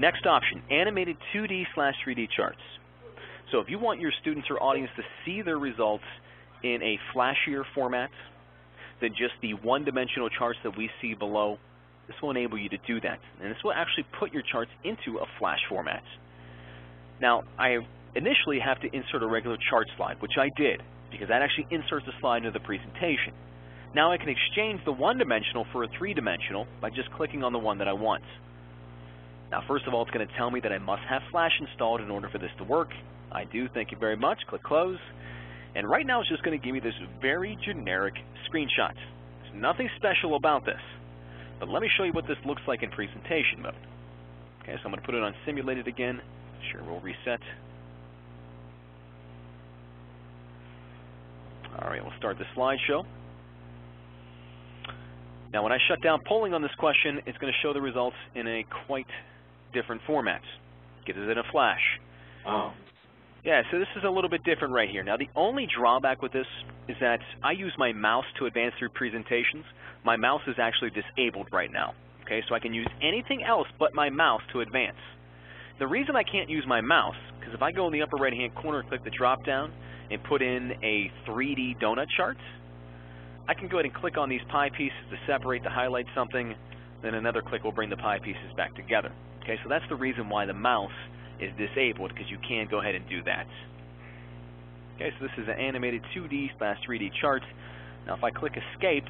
Next option, animated 2D/3D charts. So if you want your students or audience to see their results in a flashier format than just the one-dimensional charts that we see below, this will enable you to do that. And this will actually put your charts into a flash format. Now, I initially have to insert a regular chart slide, which I did, because that actually inserts a slide into the presentation. Now I can exchange the one-dimensional for a three-dimensional by just clicking on the one that I want. Now, first of all, it's going to tell me that I must have Flash installed in order for this to work. I do, thank you very much. Click Close. And right now it's just going to give me this very generic screenshot. There's nothing special about this. But let me show you what this looks like in presentation mode. Okay, so I'm going to put it on simulated again. Sure, we'll reset. All right, we'll start the slideshow. Now, when I shut down polling on this question, it's going to show the results in a quite different format. Gives it in a flash. Oh. Yeah, so this is a little bit different right here. Now, the only drawback with this is that I use my mouse to advance through presentations. My mouse is actually disabled right now. Okay, so I can use anything else but my mouse to advance. The reason I can't use my mouse, because if I go in the upper right-hand corner and click the drop-down and put in a 3D donut chart, I can go ahead and click on these pie pieces to separate, to highlight something, then another click will bring the pie pieces back together. Okay, so that's the reason why the mouse is disabled, because you can go ahead and do that. Okay, so this is an animated 2D/3D chart. Now if I click Escape,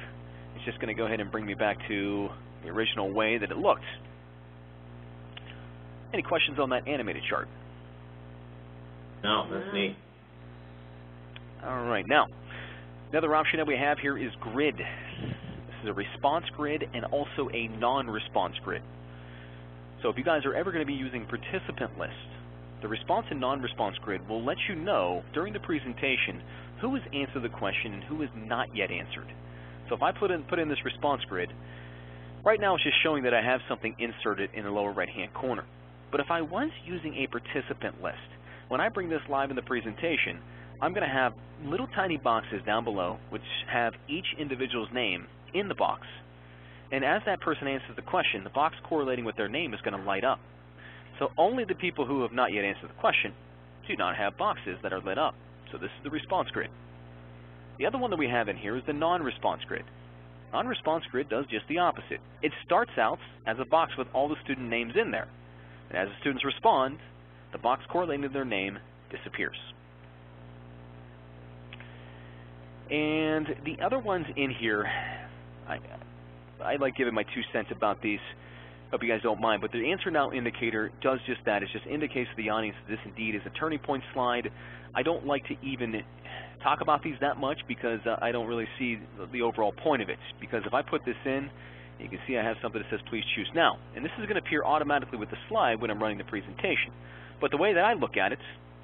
it's just going to go ahead and bring me back to the original way that it looked. Any questions on that animated chart? No, that's neat. All right, now, another option that we have here is grid. This is a response grid and also a non-response grid. So if you guys are ever going to be using participant list, the response and non-response grid will let you know during the presentation who has answered the question and who has not yet answered. So if I put in this response grid, right now it's just showing that I have something inserted in the lower right-hand corner. But if I was using a participant list, when I bring this live in the presentation, I'm going to have little tiny boxes down below which have each individual's name in the box. And as that person answers the question, the box correlating with their name is going to light up. So only the people who have not yet answered the question do not have boxes that are lit up. So this is the response grid. The other one that we have in here is the non-response grid. Non-response grid does just the opposite. It starts out as a box with all the student names in there. And as the students respond, the box correlating to their name disappears. And the other ones in here, I like giving my 2 cents about these. Hope you guys don't mind. But the answer now indicator does just that. It just indicates to the audience that this indeed is a turning point slide. I don't like to even talk about these that much because I don't really see the overall point of it. Because if I put this in, you can see I have something that says please choose now. And this is going to appear automatically with the slide when I'm running the presentation. But the way that I look at it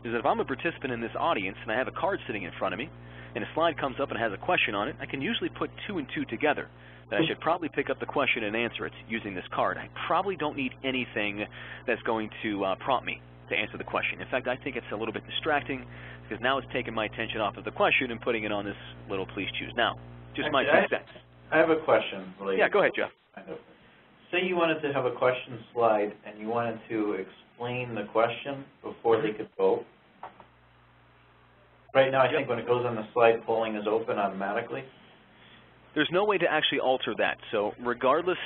is that if I'm a participant in this audience and I have a card sitting in front of me and a slide comes up and has a question on it, I can usually put 2 and 2 together. That I should probably pick up the question and answer it using this card. I probably don't need anything that's going to prompt me to answer the question. In fact, I think it's a little bit distracting because now it's taking my attention off of the question and putting it on this little please choose now. Just my 2 cents. I have a question. Yeah, go ahead, Jeff. Say you wanted to have a question slide and you wanted to explain the question before they could vote. Right now, I think when it goes on the slide, polling is open automatically. There's no way to actually alter that. So regardless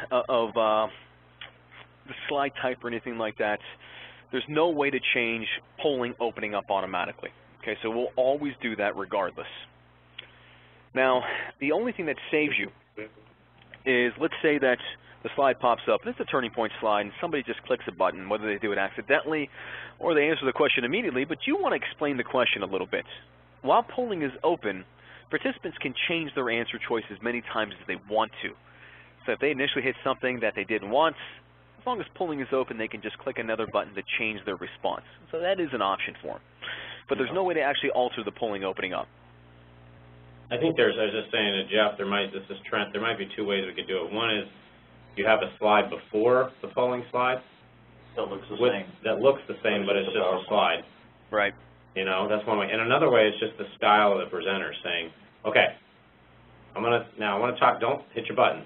of the slide type or anything like that, there's no way to change polling opening up automatically. Okay, so we'll always do that regardless. Now, the only thing that saves you is, let's say that the slide pops up, and it's a turning point slide, and somebody just clicks a button, whether they do it accidentally or they answer the question immediately, but you want to explain the question a little bit. While polling is open, participants can change their answer choice as many times as they want to. So if they initially hit something that they didn't want, as long as polling is open, they can just click another button to change their response. So that is an option for them. But there's no way to actually alter the polling opening up. I think I was just saying to Jeff, there might be 2 ways we could do it. One is you have a slide before the polling slide. That looks the same. That looks the same, but it's just a slide. Right. You know, that's one way. And another way is just the style of the presenter saying, okay, I want to talk, don't hit your buttons.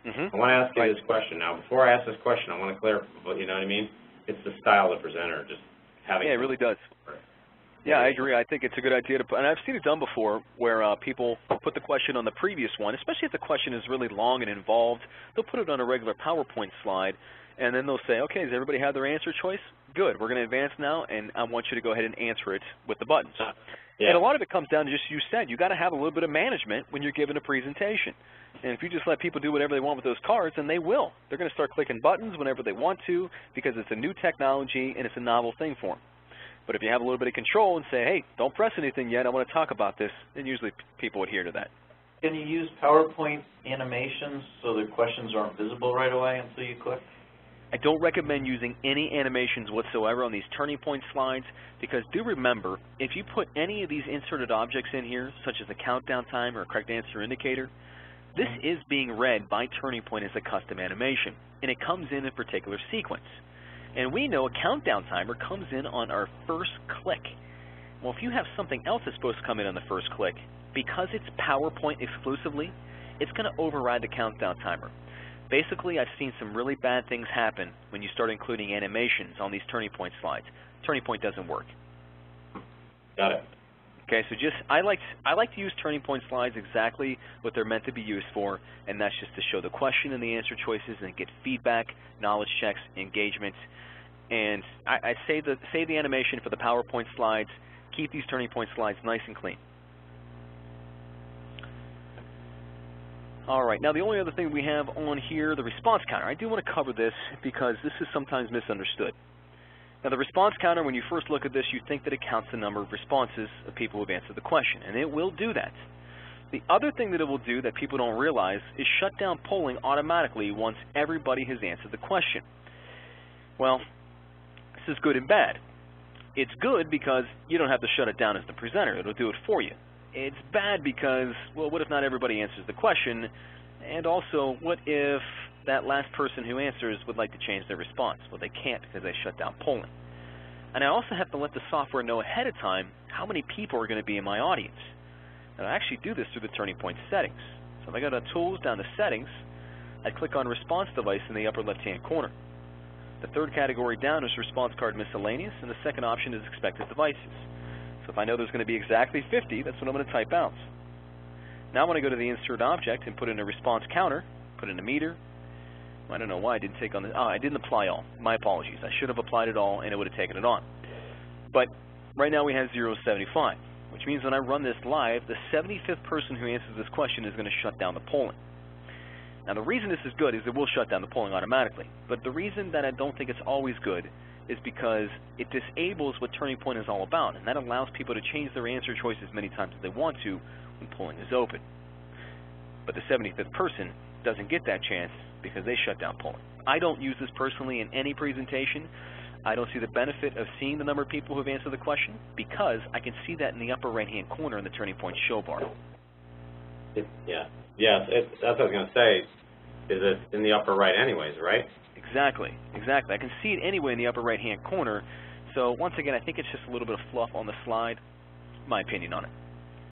I want to ask you this question. Now, before I ask this question, I want to clarify, you know what I mean? It's the style of the presenter, just having... Yeah, it really does. Yeah, I agree. I think it's a good idea to put, and I've seen it done before where people put the question on the previous one, especially if the question is really long and involved. They'll put it on a regular PowerPoint slide, and then they'll say, okay, does everybody have their answer choice? Good. We're going to advance now, and I want you to go ahead and answer it with the buttons. Yeah. And a lot of it comes down to just, you said, you got to have a little bit of management when you're giving a presentation. And if you just let people do whatever they want with those cards, then they will. They're going to start clicking buttons whenever they want to because it's a new technology and it's a novel thing for them. But if you have a little bit of control and say, hey, don't press anything yet, I want to talk about this, then usually people adhere to that. Can you use PowerPoint animations so the questions aren't visible right away until you click? I don't recommend using any animations whatsoever on these turning point slides because do remember, if you put any of these inserted objects in here, such as a countdown time or a correct answer indicator, this is being read by Turning Point as a custom animation, and it comes in a particular sequence. And we know a countdown timer comes in on our first click. Well, if you have something else that's supposed to come in on the first click, because it's PowerPoint exclusively, it's going to override the countdown timer. Basically, I've seen some really bad things happen when you start including animations on these Turning Point slides. Turning Point doesn't work. Got it. Okay, so just I like to use Turning Point slides exactly what they're meant to be used for, and that's just to show the question and the answer choices and get feedback, knowledge checks, engagement. And I save the animation for the PowerPoint slides. Keep these Turning Point slides nice and clean. All right, now the only other thing we have on here, the response counter. I do want to cover this because this is sometimes misunderstood. Now, the response counter, when you first look at this, you think that it counts the number of responses of people who have answered the question, and it will do that. The other thing that it will do that people don't realize is shut down polling automatically once everybody has answered the question. Well, this is good and bad. It's good because you don't have to shut it down as the presenter. It'll do it for you. It's bad because, well, what if not everybody answers the question? And also, what if that last person who answers would like to change their response? Well, they can't because they shut down polling. And I also have to let the software know ahead of time how many people are going to be in my audience. And I actually do this through the Turning Point settings. So if I go to Tools, down to Settings, I click on Response Device in the upper left-hand corner. The third category down is Response Card Miscellaneous, and the second option is Expected Devices. So if I know there's going to be exactly 50, that's what I'm going to type out. Now I want to go to the Insert Object and put in a response counter, put in a meter. I don't know why I didn't take on the, I didn't apply all. My apologies. I should have applied it all and it would have taken it on. But right now we have 0.75, which means when I run this live, the 75th person who answers this question is going to shut down the polling. Now the reason this is good is it will shut down the polling automatically. But the reason that I don't think it's always good is because it disables what Turning Point is all about, and that allows people to change their answer choice as many times as they want to when polling is open. But the 75th person doesn't get that chance because they shut down polling. I don't use this personally in any presentation. I don't see the benefit of seeing the number of people who have answered the question because I can see that in the upper right-hand corner in the Turning Point show bar. That's what I was going to say. Is it in the upper right anyways, right? Exactly. I can see it anyway in the upper right-hand corner. So once again, I think it's just a little bit of fluff on the slide. My opinion on it.